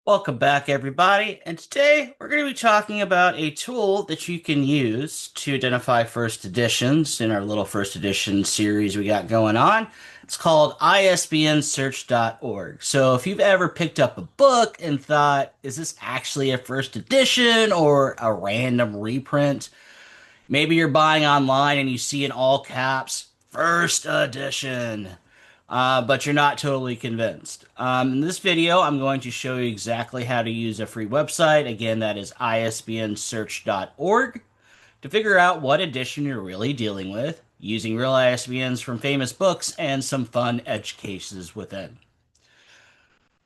Welcome back, everybody. And today we're going to be talking about a tool that you can use to identify first editions in our little first edition series we got going on. It's called ISBNsearch.org. So if you've ever picked up a book and thought, is this actually a first edition or a random reprint? Maybe you're buying online and you see in all caps, first edition, but you're not totally convinced. In this video, I'm going to show you exactly how to use a free website. Again, that is isbnsearch.org to figure out what edition you're really dealing with, using real ISBNs from famous books and some fun edge cases within.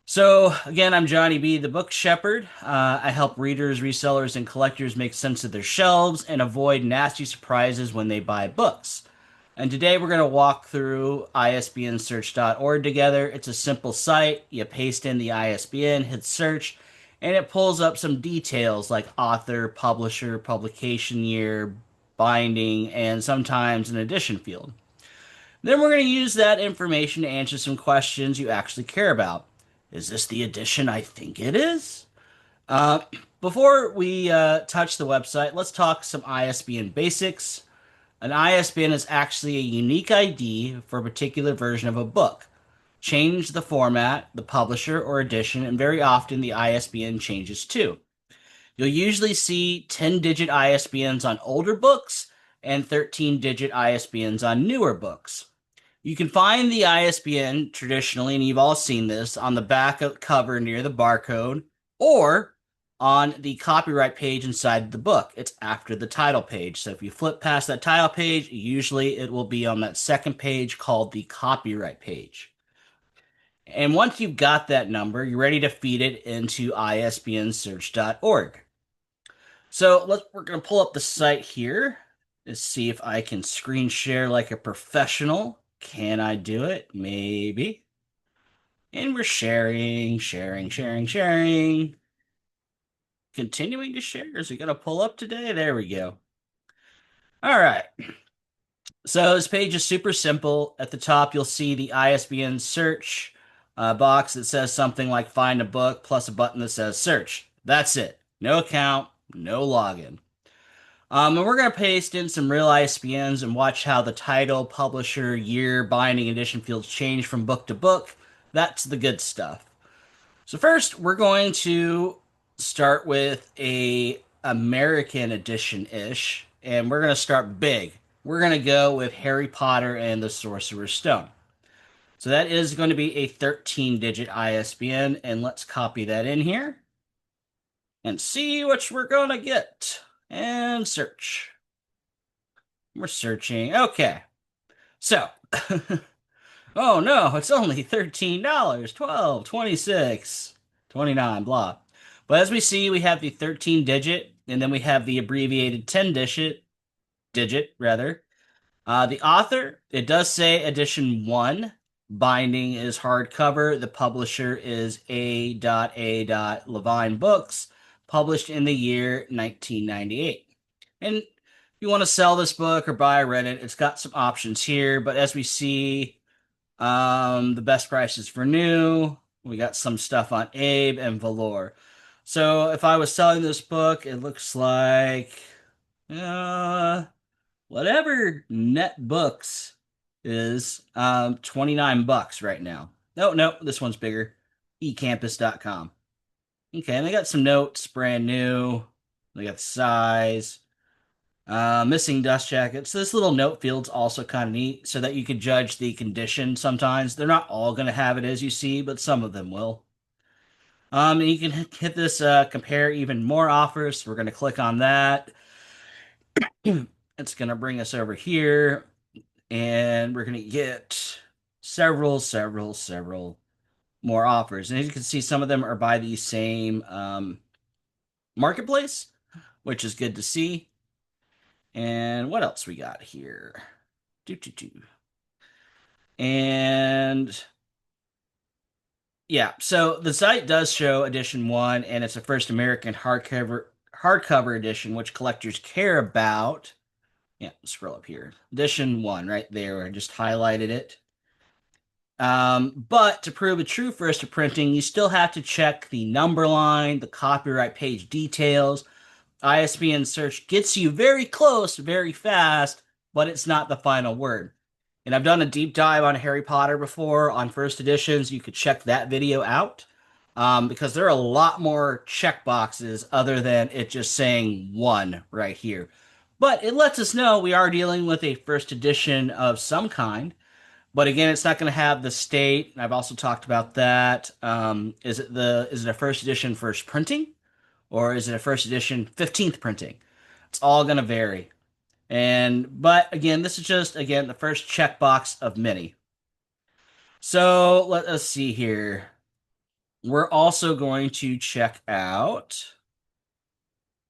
So, again, I'm Johnny B, the book shepherd. I help readers, resellers, and collectors make sense of their shelves and avoid nasty surprises when they buy books. And today we're going to walk through isbnsearch.org together. It's a simple site. You paste in the ISBN, hit search, and it pulls up some details like author, publisher, publication year, binding, and sometimes an edition field. Then we're going to use that information to answer some questions you actually care about. Is this the edition I think it is? Uh, Before we touch the website, let's talk some ISBN basics. An ISBN is actually a unique ID for a particular version of a book. Change the format, the publisher, or edition, and very often the ISBN changes too. You'll usually see 10-digit ISBNs on older books and 13-digit ISBNs on newer books. You can find the ISBN traditionally, and you've all seen this, on the back of the cover near the barcode or on the copyright page inside the book. It's after the title page. So if you flip past that title page, usually it will be on that second page called the copyright page. And once you've got that number, you're ready to feed it into isbnsearch.org. So we're going to pull up the site here to see if I can screen share like a professional. Can I do it? Maybe. And we're sharing. Continuing to share. Is it going to pull up today? There we go. All right. So this page is super simple. At the top, you'll see the ISBN search box that says something like find a book plus a button that says search. That's it. No account, no login. And we're going to paste in some real ISBNs and watch how the title, publisher, year, binding, edition fields change from book to book. That's the good stuff. So first, we're going to start with a American edition-ish, and we're going to start big. We're going to go with Harry Potter and the Sorcerer's Stone. So that is going to be a 13-digit ISBN, and let's copy that in here and see which we're going to get. And search. We're searching. Okay. So, oh no, it's only $13, 12, 26, 29, blah. But as we see, we have the 13 digit, and then we have the abbreviated 10 digit rather. The author, it does say edition 1. Binding is hardcover. The publisher is A.A. Levine Books, published in the year 1998. And if you want to sell this book or buy or rent it, it's got some options here. But as we see, the best prices for new. We got some stuff on Abe and Valor. So if I was selling this book, it looks like uh, whatever Net Books is 29 bucks right now. No, this one's bigger. ecampus.com. Okay, and they got some notes, brand new. They got the size. Missing dust jackets. This little note field's also kind of neat so that you can judge the condition sometimes. They're not all going to have it as you see, but some of them will. And you can hit this compare even more offers. We're going to click on that. It's going to bring us over here and we're going to get several more offers. And as you can see, some of them are by the same marketplace, which is good to see. And what else we got here? Do. And yeah, so the site does show edition 1, and it's a first American hardcover edition, which collectors care about. Yeah, scroll up here. Edition 1, right there. I just highlighted it. But to prove a true first to printing, you still have to check the number line, the copyright page details. ISBN search gets you very close, very fast, but it's not the final word. And I've done a deep dive on Harry Potter before on first editions. You could check that video out because there are a lot more check boxes other than it just saying one right here. But it lets us know we are dealing with a first edition of some kind. But again, it's not going to have the state. I've also talked about that. Is it a first edition first printing, or is it a first edition 15th printing? It's all going to vary. But again, this is just again the first checkbox of many. So let us see here. We're also going to check out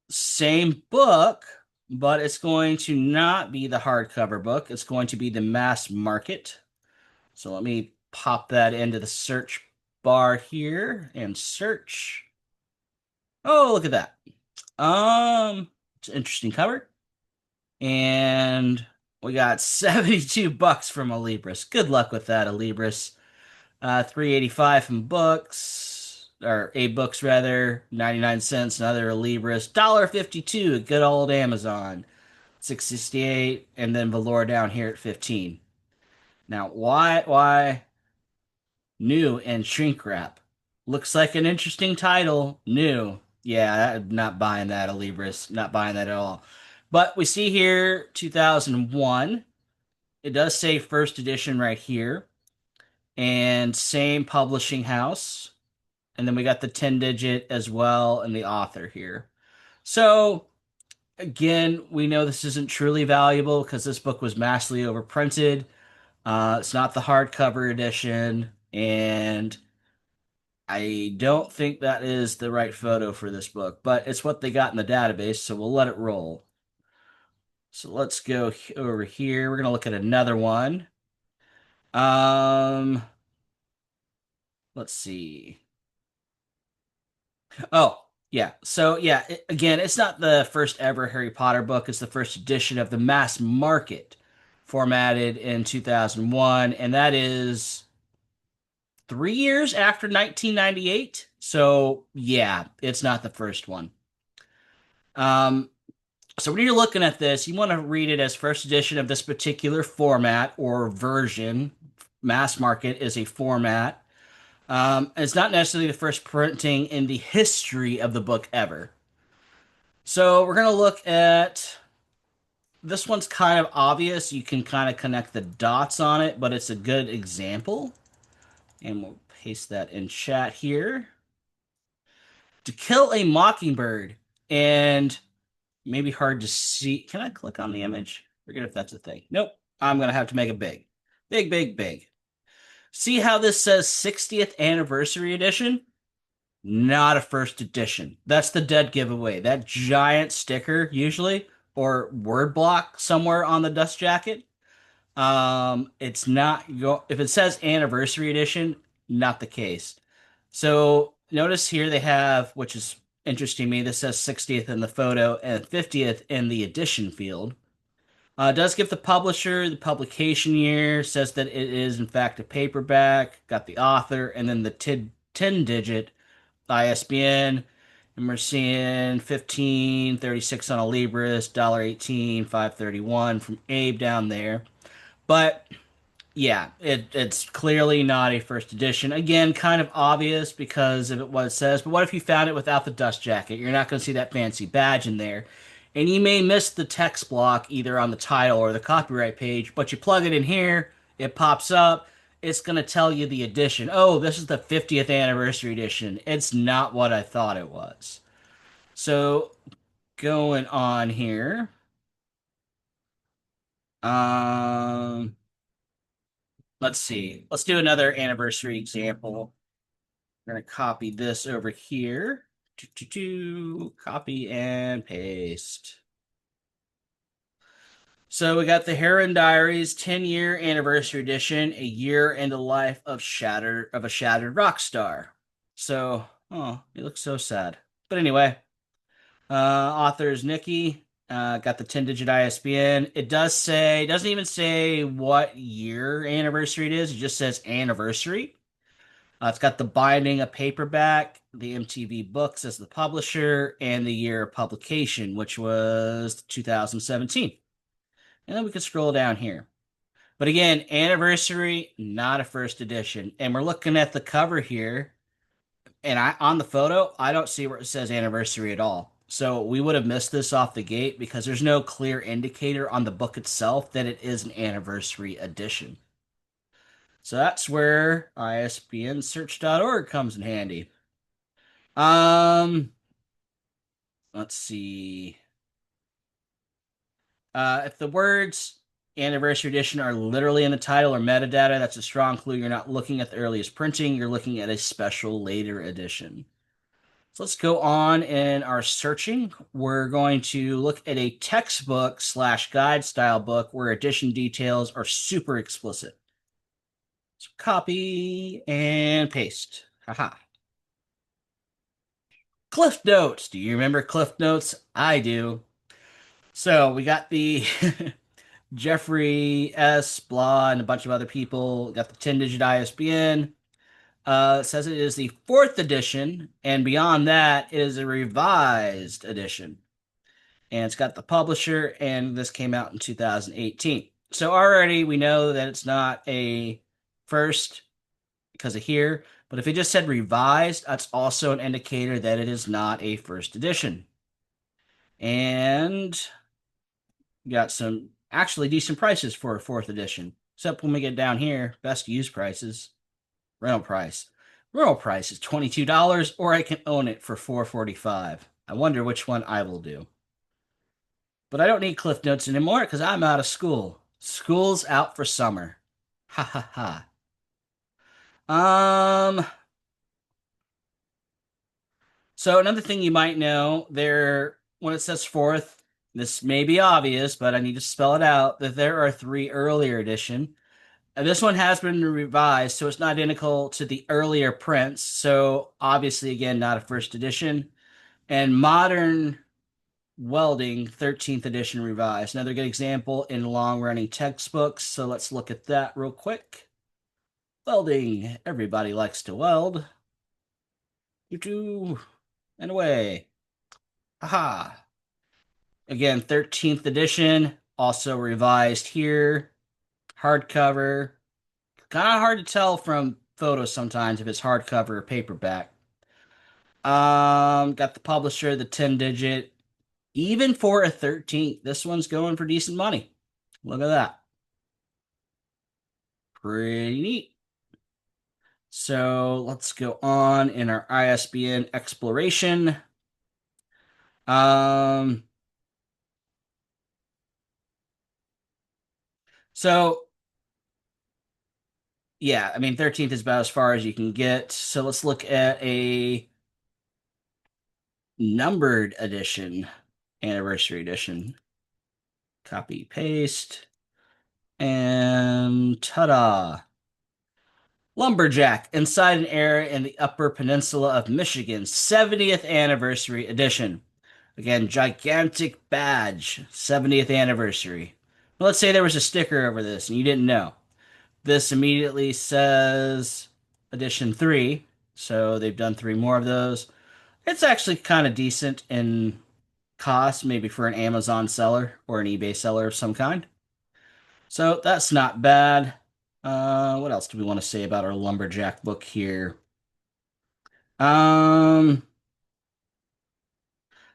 same book, but it's going to not be the hardcover book. It's going to be the mass market. So let me pop that into the search bar here and search. Oh, look at that. It's an interesting cover. And we got 72 bucks from Alibris. Good luck with that, Alibris. 385 from Books, or A Books rather, 99 cents, another Alibris, $1.52 good old Amazon, 668, and then Valor down here at 15. Now, why new and shrink wrap? Looks like an interesting title. New. Yeah, I'm not buying that, Alibris. Not buying that at all. But we see here 2001. It does say first edition right here. And same publishing house. And then we got the 10 digit as well and the author here. So again, we know this isn't truly valuable because this book was massively overprinted. It's not the hardcover edition, and I don't think that is the right photo for this book, but it's what they got in the database, so we'll let it roll. So let's go over here. We're going to look at another one. Um, let's see. Oh, yeah. So, yeah, again, it's not the first ever Harry Potter book. It's the first edition of the mass market formatted in 2001, and that is 3 years after 1998. So, yeah, it's not the first one. Um, so when you're looking at this, you want to read it as first edition of this particular format or version. Mass market is a format. It's not necessarily the first printing in the history of the book ever. So we're going to look at this one's kind of obvious. You can kind of connect the dots on it, but it's a good example. And we'll paste that in chat here. To Kill a Mockingbird. And maybe hard to see. Can I click on the image? Forget if that's a thing. Nope. I'm going to have to make it big. Big, big, big. See how this says 60th Anniversary Edition? Not a first edition. That's the dead giveaway. That giant sticker, usually, or word block somewhere on the dust jacket. It's not if it says Anniversary Edition, not the case. So notice here they have, which is interesting to me, this says 60th in the photo and 50th in the edition field. It does give the publisher the publication year, says that it is in fact a paperback, got the author, and then the 10-digit ISBN. And we're seeing 1536 on a Libris, $1.18, 531 from Abe down there. But yeah, it's clearly not a first edition. Again, kind of obvious because of what it says. But what if you found it without the dust jacket? You're not going to see that fancy badge in there. And you may miss the text block either on the title or the copyright page, but you plug it in here, it pops up. It's going to tell you the edition. Oh, this is the 50th anniversary edition. It's not what I thought it was. So, going on here. Um, let's see. Let's do another anniversary example. We're going to copy this over here. Copy and paste. So we got the Heron Diaries 10-year anniversary edition, a year in the life of a shattered rock star. So, oh, he looks so sad. But anyway, author is Nikki. Got the 10-digit ISBN. It does say, it doesn't even say what year anniversary it is. It just says anniversary. It's got the binding of paperback, the MTV Books as the publisher, and the year of publication, which was 2017. And then we can scroll down here. But again, anniversary, not a first edition. And we're looking at the cover here, and I on the photo, I don't see where it says anniversary at all. So we would have missed this off the gate because there's no clear indicator on the book itself that it is an anniversary edition. So that's where ISBNsearch.org comes in handy. Um, let's see. If the words anniversary edition are literally in the title or metadata, that's a strong clue you're not looking at the earliest printing, you're looking at a special later edition. So let's go on in our searching. We're going to look at a textbook slash guide style book where edition details are super explicit. So copy and paste. Haha. Cliff Notes. Do you remember Cliff Notes? I do. So we got the Jeffrey S. Blah and a bunch of other people. Got the 10-digit ISBN. It says it is the fourth edition, and beyond that is a revised edition. And it's got the publisher, and this came out in 2018. So already we know that it's not a first because of here, but if it just said revised, that's also an indicator that it is not a first edition. And got some actually decent prices for a fourth edition. Except when we get down here, best used prices, rental price. Rental price is $22, or I can own it for $4.45. I wonder which one I will do. But I don't need Cliff Notes anymore because I'm out of school. School's out for summer. Ha ha ha. Um, so another thing you might know there, when it says fourth, this may be obvious, but I need to spell it out, that there are three earlier edition. And this one has been revised, so it's not identical to the earlier prints. So obviously, again, not a first edition. And modern welding, 13th edition revised. Another good example in long-running textbooks. So let's look at that real quick. Welding. Everybody likes to weld. Doo-doo. And away. Aha. Again, 13th edition, also revised here. Hardcover. Kind of hard to tell from photos sometimes if it's hardcover or paperback. Got the publisher, the 10-digit. Even for a 13th, this one's going for decent money. Look at that. Pretty neat. So let's go on in our ISBN exploration. Um, so yeah, I mean 13th is about as far as you can get. So let's look at a numbered edition, anniversary edition. Copy, paste, and ta-da! Lumberjack, Inside an Era in the Upper Peninsula of Michigan, 70th Anniversary Edition. Again, gigantic badge, 70th Anniversary. Well, let's say there was a sticker over this and you didn't know. This immediately says Edition 3, so they've done three more of those. It's actually kind of decent in cost, maybe for an Amazon seller or an eBay seller of some kind. So that's not bad. What else do we want to say about our lumberjack book here? Um,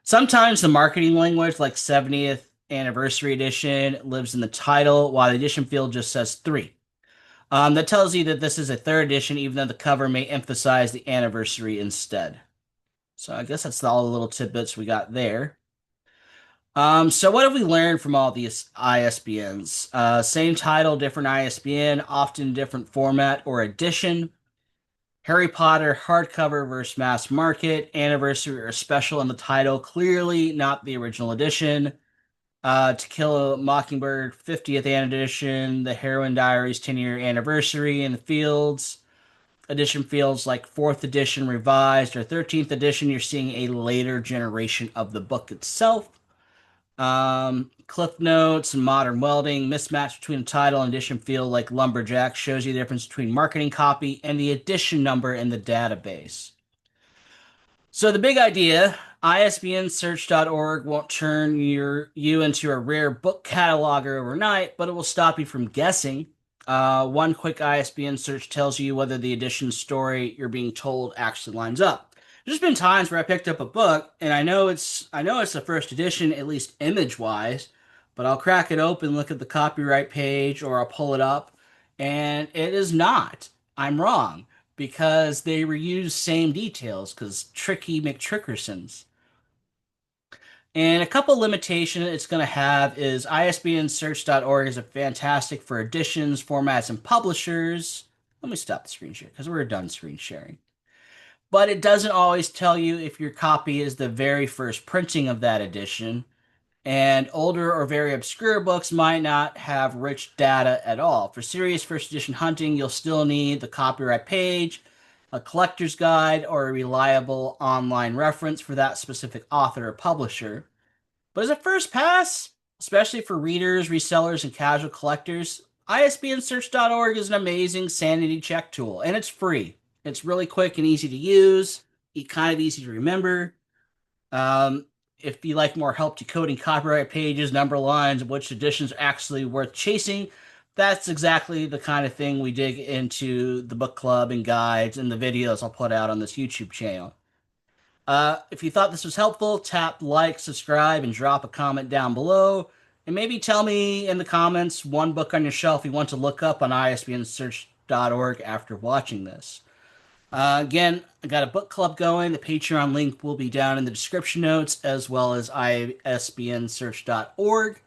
Sometimes the marketing language, like 70th anniversary edition, lives in the title, while the edition field just says three. That tells you that this is a third edition, even though the cover may emphasize the anniversary instead. So I guess that's all the little tidbits we got there. So what have we learned from all these ISBNs? Same title, different ISBN, often different format or edition. Harry Potter hardcover versus mass market, anniversary or special in the title, clearly not the original edition. To Kill a Mockingbird 50th edition, The Heroine Diaries 10-year anniversary in the fields. Edition fields like 4th edition revised or 13th edition, you're seeing a later generation of the book itself. Cliff notes and modern welding, mismatch between the title and edition field like lumberjack shows you the difference between marketing copy and the edition number in the database. So the big idea, ISBNsearch.org won't turn you into a rare book cataloger overnight, but it will stop you from guessing. One quick ISBN search tells you whether the edition story you're being told actually lines up. There's been times where I picked up a book and I know it's the first edition, at least image wise, but I'll crack it open, look at the copyright page, or I'll pull it up, and it is not. I'm wrong because they reuse same details because tricky McTrickersons. And a couple limitations it's going to have is ISBNsearch.org is a fantastic for editions, formats, and publishers. Let me stop the screen share because we're done screen sharing. But it doesn't always tell you if your copy is the very first printing of that edition, and older or very obscure books might not have rich data at all. For serious first edition hunting, you'll still need the copyright page, a collector's guide, or a reliable online reference for that specific author or publisher. But as a first pass, especially for readers, resellers, and casual collectors, ISBNsearch.org is an amazing sanity check tool, and it's free. It's really quick and easy to use, kind of easy to remember. Um, if you like more help decoding copyright pages, number lines, which editions are actually worth chasing, that's exactly the kind of thing we dig into the book club and guides and the videos I'll put out on this YouTube channel. If you thought this was helpful, tap like, subscribe, and drop a comment down below. And maybe tell me in the comments one book on your shelf you want to look up on ISBNsearch.org after watching this. Again, I got a book club going. The Patreon link will be down in the description notes, as well as isbnsearch.org.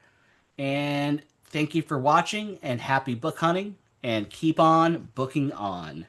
And thank you for watching, and happy book hunting, and keep on booking on.